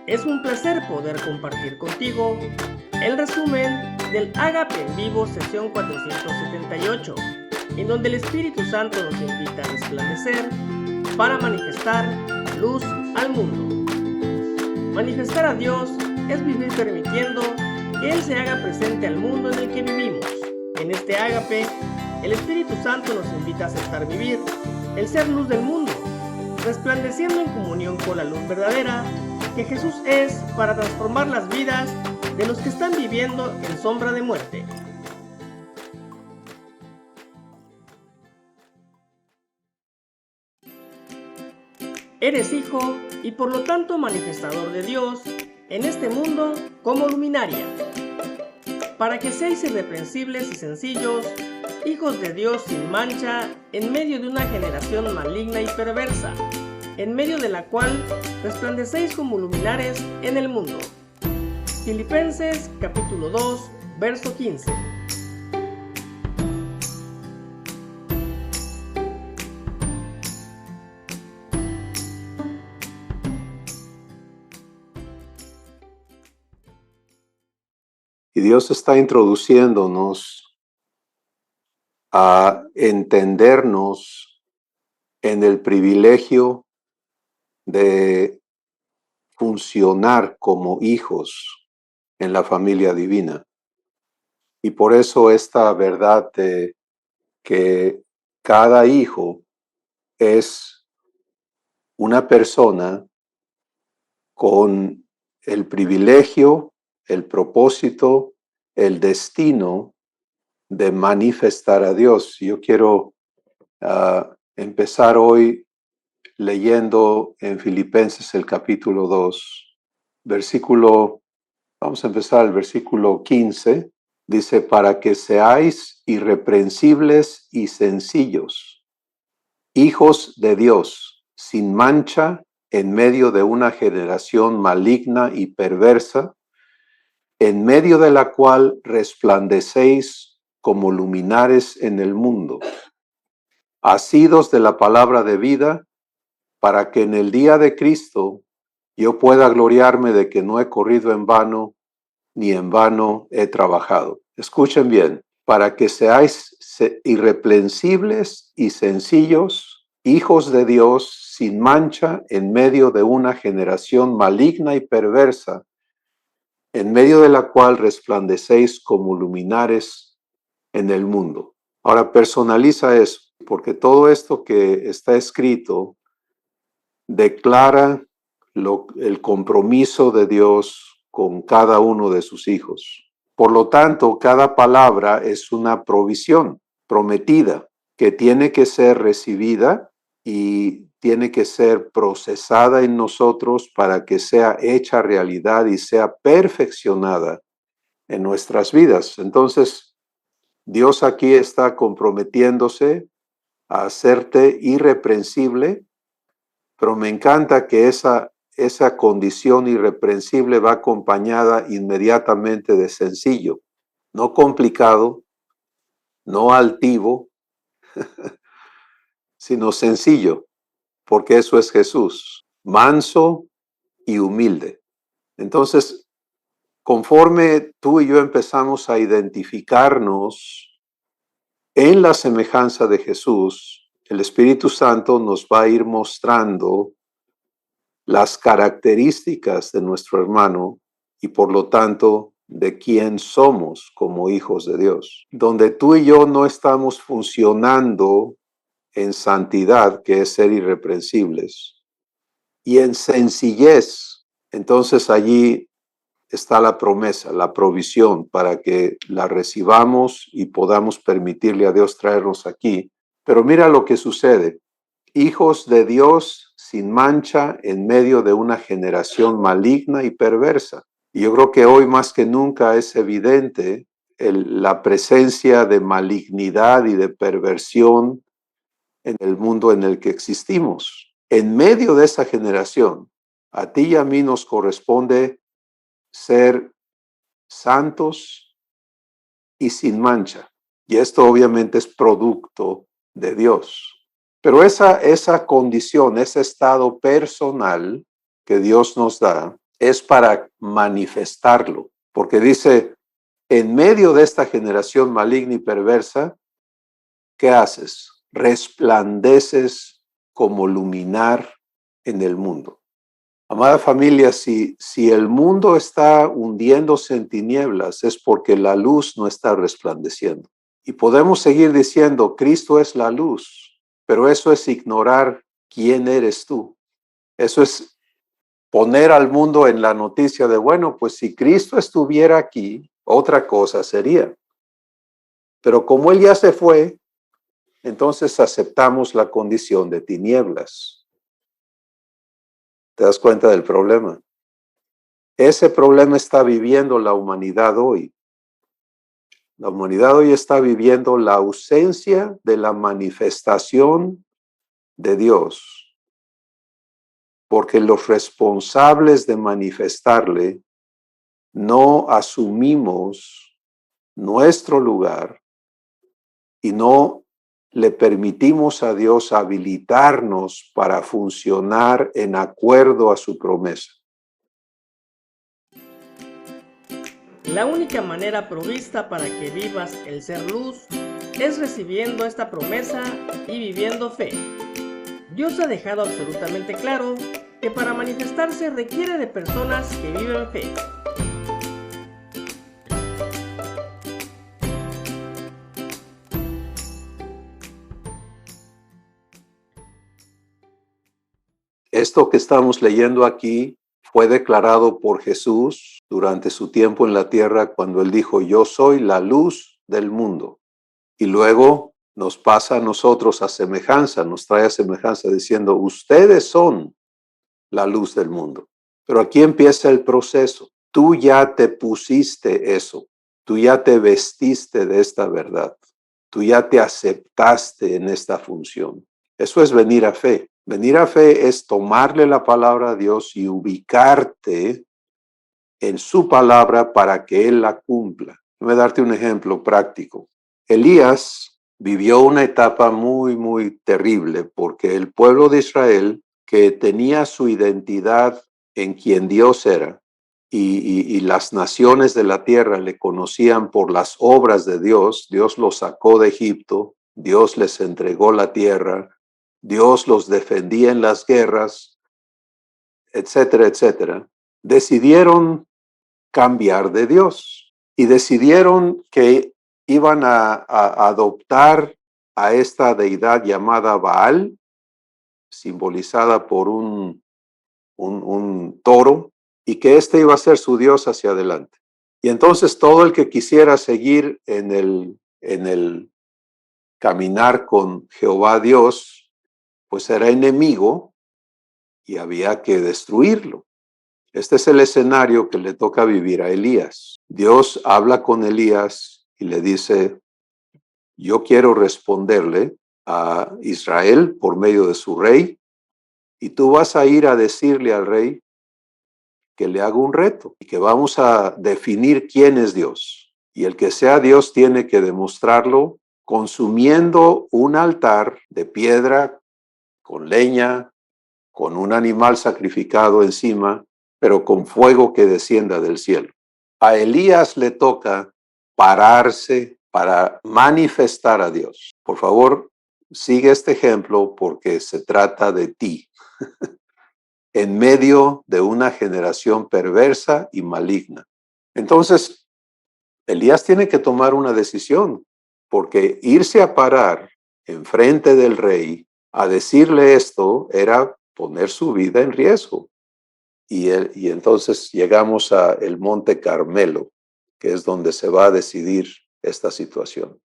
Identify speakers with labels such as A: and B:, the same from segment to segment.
A: Es un placer poder compartir contigo el resumen del Ágape en Vivo sesión 478, en donde el Espíritu Santo nos invita a resplandecer para manifestar luz al mundo. Manifestar a Dios es vivir permitiendo que Él se haga presente al mundo en el que vivimos. En este Ágape, el Espíritu Santo nos invita a aceptar vivir el ser luz del mundo, resplandeciendo en comunión con la luz verdadera que Jesús es para transformar las vidas de los que están viviendo en sombra de muerte. Eres hijo y por lo tanto manifestador de Dios en este mundo como luminaria, para que seáis irreprensibles y sencillos, hijos de Dios sin mancha, en medio de una generación maligna y perversa, en medio de la cual resplandecéis como luminares en el mundo. Filipenses capítulo 2, verso 15.
B: Y Dios está introduciéndonos a entendernos en el privilegio de funcionar como hijos en la familia divina. Y por eso esta verdad de que cada hijo es una persona con el privilegio, el propósito, el destino de manifestar a Dios. Yo quiero empezar hoy leyendo en Filipenses el capítulo 2, vamos a empezar el versículo 15, dice, para que seáis irreprensibles y sencillos, hijos de Dios, sin mancha, en medio de una generación maligna y perversa, en medio de la cual resplandecéis como luminares en el mundo, asidos de la palabra de vida, para que en el día de Cristo yo pueda gloriarme de que no he corrido en vano, ni en vano he trabajado. Escuchen bien, para que seáis irreprensibles y sencillos, hijos de Dios sin mancha en medio de una generación maligna y perversa, en medio de la cual resplandecéis como luminares en el mundo. Ahora personaliza eso, porque todo esto que está escrito declara el compromiso de Dios con cada uno de sus hijos. Por lo tanto, cada palabra es una provisión prometida que tiene que ser recibida y tiene que ser procesada en nosotros para que sea hecha realidad y sea perfeccionada en nuestras vidas. Entonces, Dios aquí está comprometiéndose a hacerte irreprensible, pero me encanta que esa condición irreprensible va acompañada inmediatamente de sencillo, no complicado, no altivo, sino sencillo, porque eso es Jesús, manso y humilde. Entonces, conforme tú y yo empezamos a identificarnos en la semejanza de Jesús, el Espíritu Santo nos va a ir mostrando las características de nuestro hermano y por lo tanto de quién somos como hijos de Dios. Donde tú y yo no estamos funcionando en santidad, que es ser irreprensibles, y en sencillez, entonces allí está la promesa, la provisión para que la recibamos y podamos permitirle a Dios traernos aquí. Pero mira lo que sucede. Hijos de Dios sin mancha en medio de una generación maligna y perversa. Y yo creo que hoy más que nunca es evidente la presencia de malignidad y de perversión en el mundo en el que existimos. En medio de esa generación, a ti y a mí nos corresponde ser santos y sin mancha. Y esto obviamente es producto de Dios. Pero esa condición, ese estado personal que Dios nos da, es para manifestarlo, porque dice, en medio de esta generación maligna y perversa, ¿qué haces? Resplandeces como luminar en el mundo. Amada familia, si el mundo está hundiéndose en tinieblas, es porque la luz no está resplandeciendo. Y podemos seguir diciendo, Cristo es la luz, pero eso es ignorar quién eres tú. Eso es poner al mundo en la noticia de, bueno, pues si Cristo estuviera aquí, otra cosa sería. Pero como Él ya se fue, entonces aceptamos la condición de tinieblas. ¿Te das cuenta del problema? Ese problema está viviendo la humanidad hoy. La humanidad hoy está viviendo la ausencia de la manifestación de Dios, porque los responsables de manifestarle no asumimos nuestro lugar y no le permitimos a Dios habilitarnos para funcionar en acuerdo a su promesa.
A: La única manera provista para que vivas el ser luz es recibiendo esta promesa y viviendo fe. Dios ha dejado absolutamente claro que para manifestarse requiere de personas que viven fe.
B: Esto que estamos leyendo aquí fue declarado por Jesús durante su tiempo en la tierra cuando Él dijo, yo soy la luz del mundo. Y luego nos pasa a nosotros a semejanza, nos trae a semejanza diciendo, ustedes son la luz del mundo. Pero aquí empieza el proceso. Tú ya te pusiste eso. Tú ya te vestiste de esta verdad. Tú ya te aceptaste en esta función. Eso es venir a fe. Venir a fe es tomarle la palabra a Dios y ubicarte en su palabra para que Él la cumpla. Voy a darte un ejemplo práctico. Elías vivió una etapa muy, muy terrible porque el pueblo de Israel, que tenía su identidad en quien Dios era, y las naciones de la tierra le conocían por las obras de Dios. Dios los sacó de Egipto, Dios les entregó la tierra, Dios los defendía en las guerras, etcétera, etcétera. Decidieron cambiar de Dios y decidieron que iban a adoptar a esta deidad llamada Baal, simbolizada por un toro, y que este iba a ser su Dios hacia adelante. Y entonces todo el que quisiera seguir en el caminar con Jehová Dios, pues era enemigo y había que destruirlo. Este es el escenario que le toca vivir a Elías. Dios habla con Elías y le dice, yo quiero responderle a Israel por medio de su rey, y tú vas a ir a decirle al rey que le haga un reto y que vamos a definir quién es Dios. Y el que sea Dios tiene que demostrarlo consumiendo un altar de piedra con leña, con un animal sacrificado encima, pero con fuego que descienda del cielo. A Elías le toca pararse para manifestar a Dios. Por favor, sigue este ejemplo porque se trata de ti. En medio de una generación perversa y maligna. Entonces, Elías tiene que tomar una decisión, porque irse a parar enfrente del rey a decirle esto era poner su vida en riesgo. Y entonces llegamos a el Monte Carmelo, que es donde se va a decidir esta situación.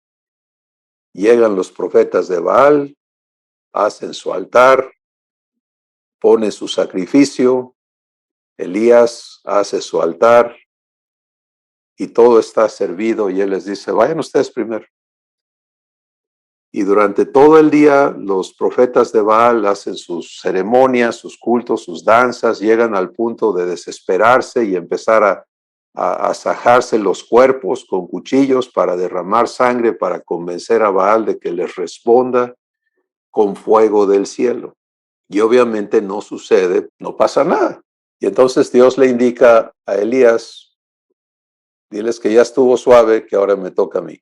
B: Llegan los profetas de Baal, hacen su altar, pone su sacrificio, Elías hace su altar y todo está servido y él les dice, vayan ustedes primero. Y durante todo el día los profetas de Baal hacen sus ceremonias, sus cultos, sus danzas, llegan al punto de desesperarse y empezar a asajarse los cuerpos con cuchillos para derramar sangre, para convencer a Baal de que les responda con fuego del cielo. Y obviamente no sucede, no pasa nada. Y entonces Dios le indica a Elías, diles que ya estuvo suave, que ahora me toca a mí.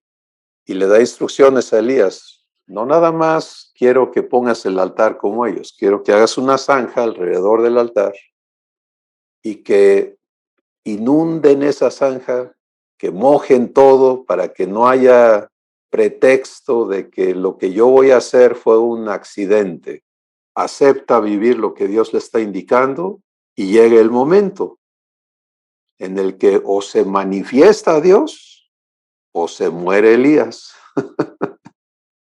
B: Y le da instrucciones a Elías. No nada más quiero que pongas el altar como ellos, quiero que hagas una zanja alrededor del altar y que inunden esa zanja, que mojen todo para que no haya pretexto de que lo que yo voy a hacer fue un accidente. Acepta vivir lo que Dios le está indicando y llegue el momento en el que o se manifiesta a Dios o se muere Elías,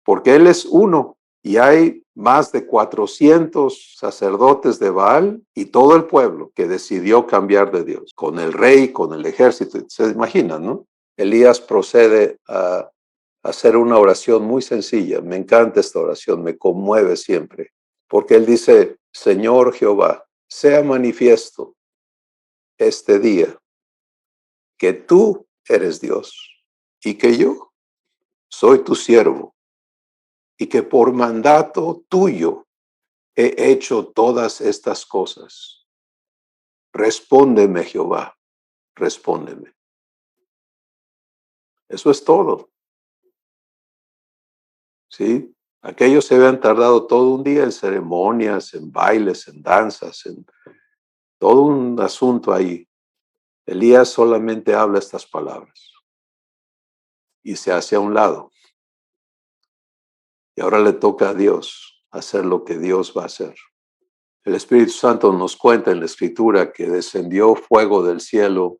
B: porque Él es uno y hay más de 400 sacerdotes de Baal y todo el pueblo que decidió cambiar de Dios, con el rey, con el ejército. Se imaginan, ¿no? Elías procede a hacer una oración muy sencilla. Me encanta esta oración, me conmueve siempre, porque él dice: Señor Jehová, sea manifiesto este día que tú eres Dios y que yo soy tu siervo y que por mandato tuyo he hecho todas estas cosas. Respóndeme, Jehová, respóndeme. Eso es todo. ¿Sí? Aquellos se habían tardado todo un día en ceremonias, en bailes, en danzas, en todo un asunto ahí. Elías solamente habla estas palabras y se hace a un lado. Y ahora le toca a Dios hacer lo que Dios va a hacer. El Espíritu Santo nos cuenta en la Escritura que descendió fuego del cielo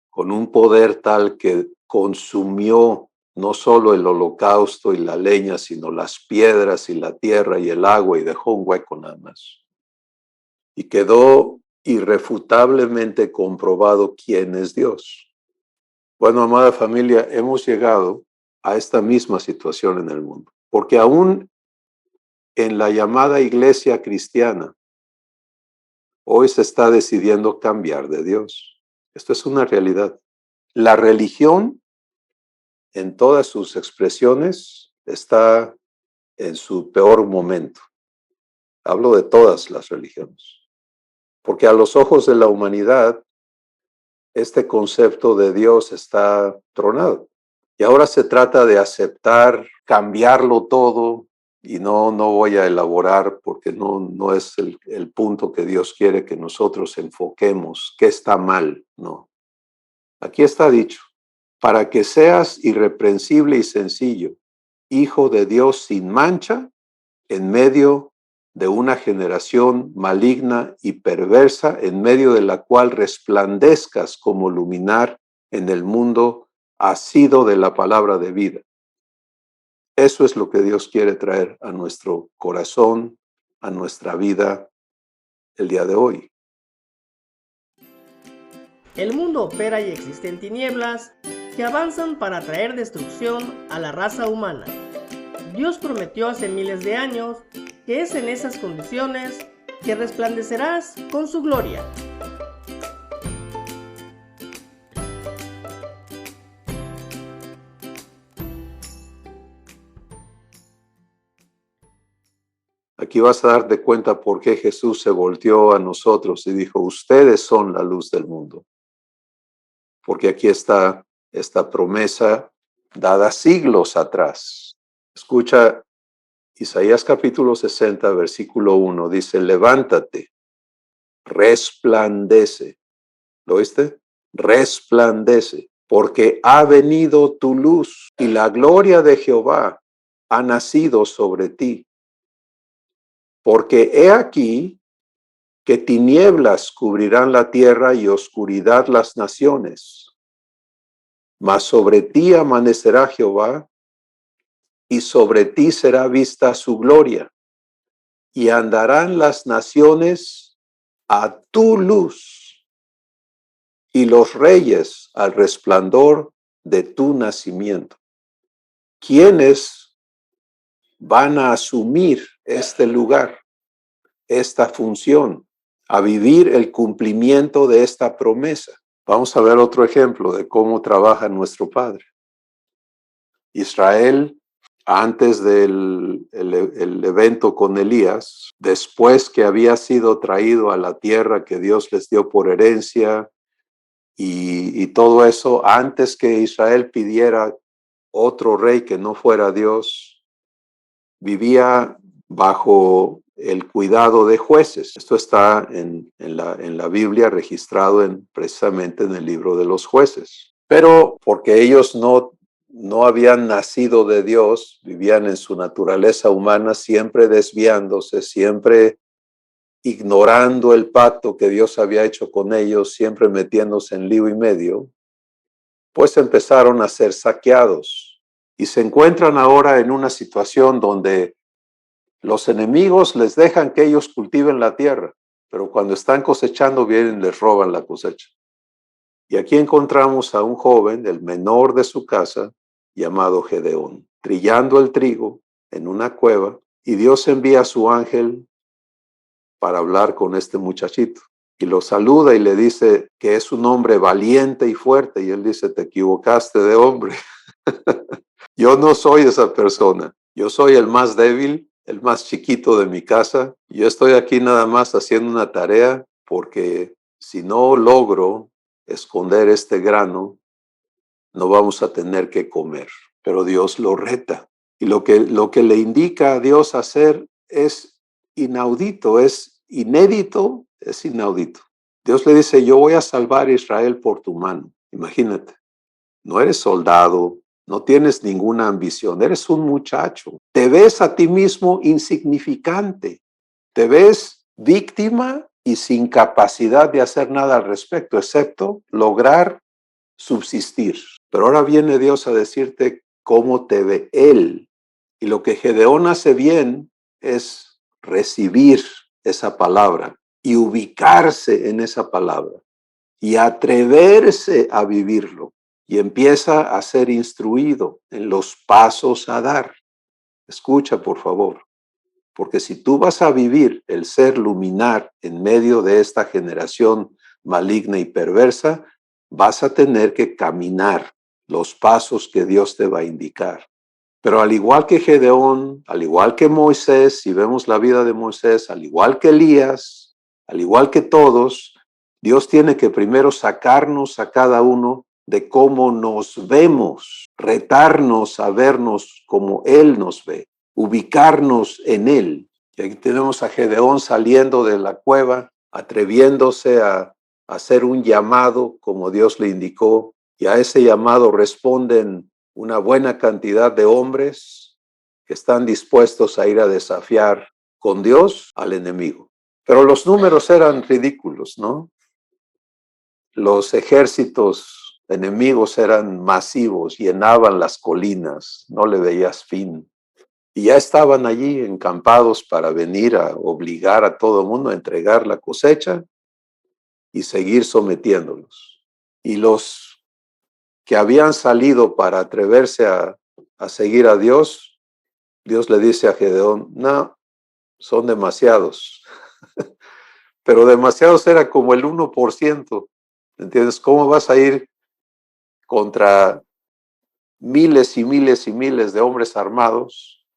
B: con un poder tal que consumió no solo el holocausto y la leña, sino las piedras y la tierra y el agua, y dejó un hueco nada más. Y quedó irrefutablemente comprobado quién es Dios. Bueno, amada familia, hemos llegado a esta misma situación en el mundo, porque aún en la llamada iglesia cristiana, hoy se está decidiendo cambiar de Dios. Esto es una realidad. La religión, en todas sus expresiones, está en su peor momento. Hablo de todas las religiones. Porque a los ojos de la humanidad, este concepto de Dios está tronado. Y ahora se trata de aceptar, cambiarlo todo, y no voy a elaborar porque no es el punto que Dios quiere que nosotros enfoquemos, qué está mal, no. Aquí está dicho: para que seas irreprensible y sencillo, hijo de Dios sin mancha, en medio de una generación maligna y perversa, en medio de la cual resplandezcas como luminar en el mundo asido de la palabra de vida. Eso es lo que Dios quiere traer a nuestro corazón, a nuestra vida el día de hoy.
A: El mundo opera y existe en tinieblas que avanzan para traer destrucción a la raza humana. Dios prometió hace miles de años que es en esas condiciones que resplandecerás con su gloria.
B: Aquí vas a darte cuenta por qué Jesús se volteó a nosotros y dijo: ustedes son la luz del mundo. Porque aquí está esta promesa dada siglos atrás. Escucha Isaías capítulo 60, versículo 1, dice: levántate, resplandece. ¿Lo oíste? Resplandece, porque ha venido tu luz y la gloria de Jehová ha nacido sobre ti. Porque he aquí que tinieblas cubrirán la tierra y oscuridad las naciones. Mas sobre ti amanecerá Jehová, y sobre ti será vista su gloria, y andarán las naciones a tu luz, y los reyes al resplandor de tu nacimiento. ¿Quiénes van a asumir este lugar, esta función, a vivir el cumplimiento de esta promesa? Vamos a ver otro ejemplo de cómo trabaja nuestro Padre. Israel antes del el evento con Elías, después que había sido traído a la tierra que Dios les dio por herencia y todo eso, antes que Israel pidiera otro rey que no fuera Dios, vivía bajo el cuidado de jueces. Esto está en la Biblia registrado precisamente en el libro de los jueces. Pero porque ellos no habían nacido de Dios, vivían en su naturaleza humana, siempre desviándose, siempre ignorando el pacto que Dios había hecho con ellos, siempre metiéndose en lío y medio, pues empezaron a ser saqueados y se encuentran ahora en una situación donde los enemigos les dejan que ellos cultiven la tierra, pero cuando están cosechando vienen y les roban la cosecha. Y aquí encontramos a un joven, el menor de su casa, llamado Gedeón, trillando el trigo en una cueva, y Dios envía a su ángel para hablar con este muchachito. Y lo saluda y le dice que es un hombre valiente y fuerte, y él dice, te equivocaste de hombre. Yo no soy esa persona, yo soy el más débil, el más chiquito de mi casa. Yo estoy aquí nada más haciendo una tarea porque si no logro esconder este grano, no vamos a tener que comer. Pero Dios lo reta. Y lo que le indica a Dios hacer es inaudito, es inédito, es inaudito. Dios le dice, yo voy a salvar a Israel por tu mano. Imagínate, no eres soldado, no tienes ninguna ambición, eres un muchacho. Te ves a ti mismo insignificante, te ves víctima y sin capacidad de hacer nada al respecto, excepto lograr subsistir. Pero ahora viene Dios a decirte cómo te ve Él. Y lo que Gedeón hace bien es recibir esa palabra y ubicarse en esa palabra y atreverse a vivirlo. Y empieza a ser instruido en los pasos a dar. Escucha, por favor, porque si tú vas a vivir el ser luminar en medio de esta generación maligna y perversa, vas a tener que caminar los pasos que Dios te va a indicar. Pero al igual que Gedeón, al igual que Moisés, si vemos la vida de Moisés, al igual que Elías, al igual que todos, Dios tiene que primero sacarnos a cada uno de cómo nos vemos, retarnos a vernos como Él nos ve, ubicarnos en Él. Y aquí tenemos a Gedeón saliendo de la cueva, atreviéndose a hacer un llamado como Dios le indicó, y a ese llamado responden una buena cantidad de hombres que están dispuestos a ir a desafiar con Dios al enemigo. Pero los números eran ridículos, ¿no? Los ejércitos enemigos eran masivos, llenaban las colinas, no le veías fin. Y ya estaban allí encampados para venir a obligar a todo el mundo a entregar la cosecha y seguir sometiéndolos. Y los que habían salido para atreverse a seguir a Dios, Dios le dice a Gedeón, no, son demasiados. Pero demasiados era como el 1%. ¿Entiendes? ¿Cómo vas a ir contra miles y miles y miles de hombres armados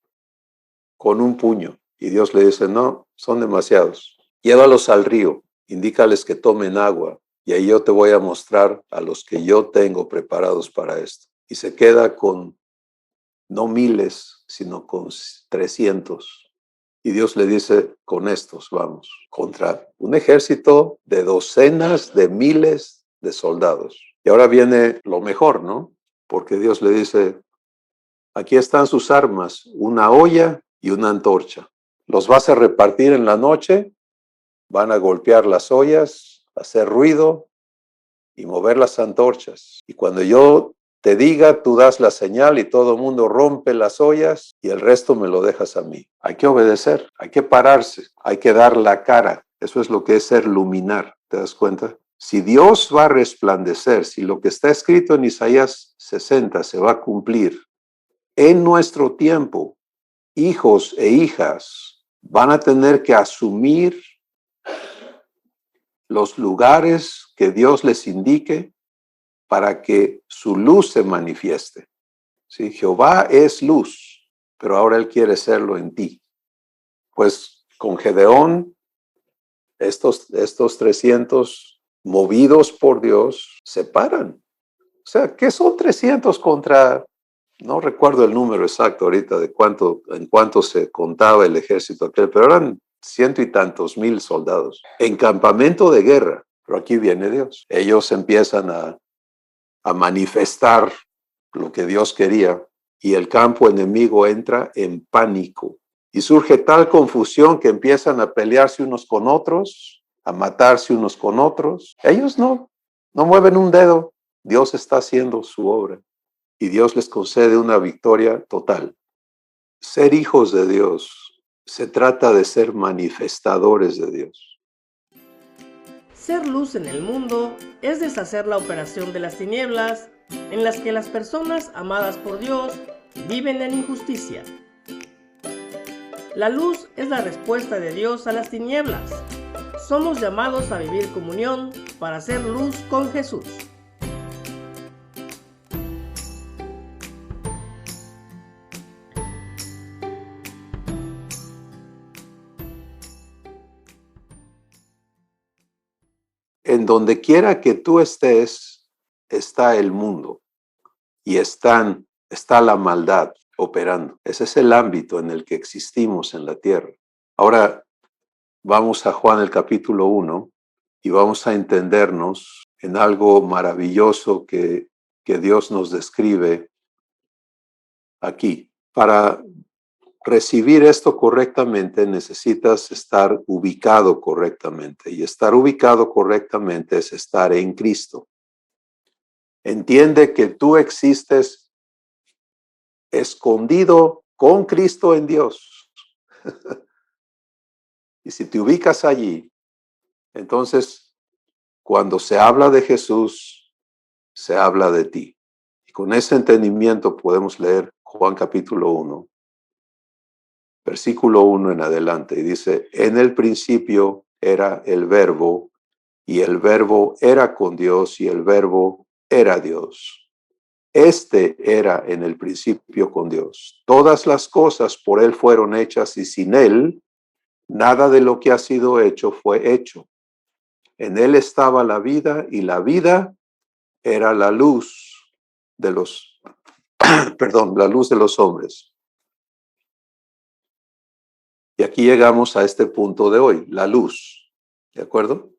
B: con un puño? Y Dios le dice, no, son demasiados. Llévalos al río, indícales que tomen agua, y ahí yo te voy a mostrar a los que yo tengo preparados para esto. Y se queda con no miles, sino con 300. Y Dios le dice, con estos vamos, contra un ejército de docenas de miles de soldados. Y ahora viene lo mejor, ¿no? Porque Dios le dice, aquí están sus armas, una olla y una antorcha. Los vas a repartir en la noche, van a golpear las ollas, hacer ruido y mover las antorchas. Y cuando yo te diga, tú das la señal y todo el mundo rompe las ollas y el resto me lo dejas a mí. Hay que obedecer, hay que pararse, hay que dar la cara. Eso es lo que es ser luminar, ¿te das cuenta? Si Dios va a resplandecer, si lo que está escrito en Isaías 60 se va a cumplir, en nuestro tiempo, hijos e hijas van a tener que asumir los lugares que Dios les indique para que su luz se manifieste. ¿Sí? Jehová es luz pero ahora Él quiere serlo en ti. Pues con Gedeón, estos 300 movidos por Dios se paran. O sea, ¿qué son 300 contra? No recuerdo el número exacto ahorita de en cuánto se contaba el ejército aquel, pero eran ciento y tantos mil soldados en campamento de guerra. Pero aquí viene Dios. Ellos empiezan a manifestar lo que Dios quería y el campo enemigo entra en pánico. Y surge tal confusión que empiezan a pelearse unos con otros, a matarse unos con otros. Ellos no mueven un dedo. Dios está haciendo su obra y Dios les concede una victoria total. Ser hijos de Dios se trata de ser manifestadores de Dios.
A: Ser luz en el mundo es deshacer la operación de las tinieblas en las que las personas amadas por Dios viven en injusticia. La luz es la respuesta de Dios a las tinieblas. Somos llamados a vivir comunión para ser luz con Jesús.
B: En donde quiera que tú estés, está el mundo y está la maldad operando. Ese es el ámbito en el que existimos en la tierra. Ahora vamos a Juan el capítulo 1 y vamos a entendernos en algo maravilloso que Dios nos describe aquí. Para recibir esto correctamente necesitas estar ubicado correctamente y estar ubicado correctamente es estar en Cristo. Entiende que tú existes escondido con Cristo en Dios. Y si te ubicas allí, entonces cuando se habla de Jesús, se habla de ti. Y con ese entendimiento podemos leer Juan capítulo 1, versículo 1 en adelante. Y dice, en el principio era el verbo, y el verbo era con Dios, y el verbo era Dios. Este era en el principio con Dios. Todas las cosas por Él fueron hechas, y sin Él, nada de lo que ha sido hecho fue hecho. En Él estaba la vida, y la vida era la luz de los, la luz de los hombres. Y aquí llegamos a este punto de hoy, la luz. ¿De acuerdo?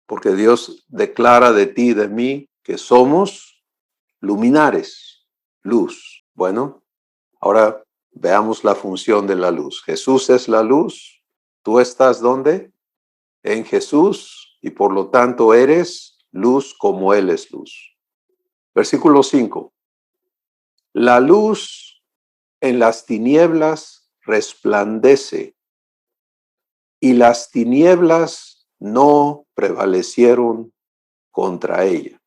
B: Porque Dios declara de ti y de mí que somos luminares, luz. Bueno, ahora veamos la función de la luz. Jesús es la luz. ¿Tú estás dónde? En Jesús y por lo tanto eres luz como Él es luz. Versículo 5. La luz en las tinieblas resplandece y las tinieblas no prevalecieron contra ella.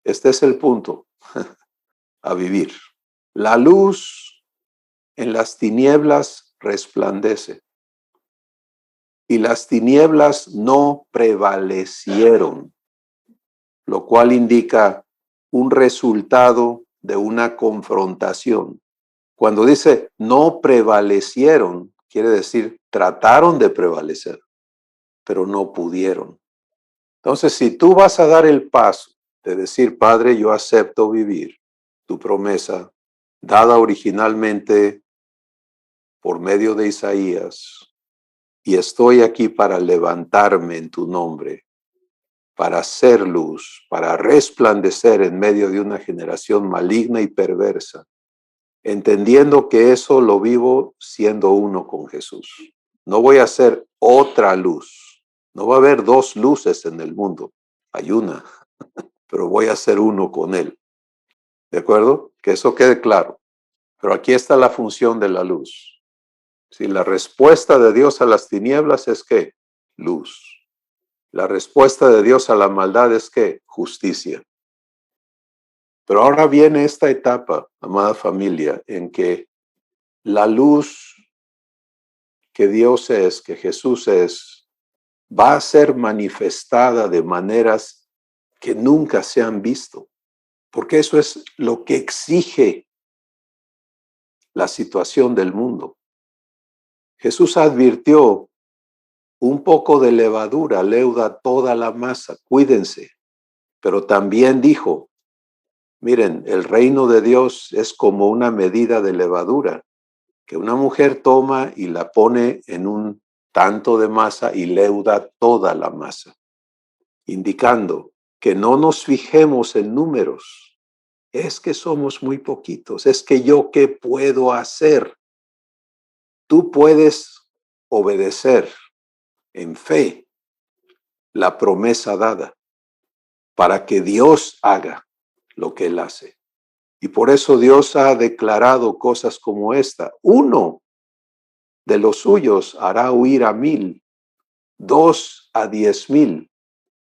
B: Este es el punto a vivir. La luz en las tinieblas resplandece y las tinieblas no prevalecieron, lo cual indica un resultado de una confrontación. Cuando dice no prevalecieron, quiere decir trataron de prevalecer, pero no pudieron. Entonces, si tú vas a dar el paso de decir, Padre, yo acepto vivir tu promesa, dada originalmente por medio de Isaías, y estoy aquí para levantarme en tu nombre, para hacer luz, para resplandecer en medio de una generación maligna y perversa, entendiendo que eso lo vivo siendo uno con Jesús. No voy a hacer otra luz. No va a haber dos luces en el mundo. Hay una, pero voy a ser uno con Él. ¿De acuerdo? Que eso quede claro. Pero aquí está la función de la luz. Si la respuesta de Dios a las tinieblas es ¿qué? Luz. La respuesta de Dios a la maldad es ¿qué? Justicia. Pero ahora viene esta etapa, amada familia, en que la luz que Dios es, que Jesús es, va a ser manifestada de maneras que nunca se han visto. Porque eso es lo que exige la situación del mundo. Jesús advirtió, un poco de levadura leuda toda la masa, cuídense. Pero también dijo, miren, el reino de Dios es como una medida de levadura que una mujer toma y la pone en un tanto de masa y leuda toda la masa, indicando que no nos fijemos en números. Es que somos muy poquitos, es que yo qué puedo hacer. Tú puedes obedecer en fe la promesa dada para que Dios haga lo que Él hace. Y por eso Dios ha declarado cosas como esta. Uno de los suyos hará huir a 1000, 2 a 10,000.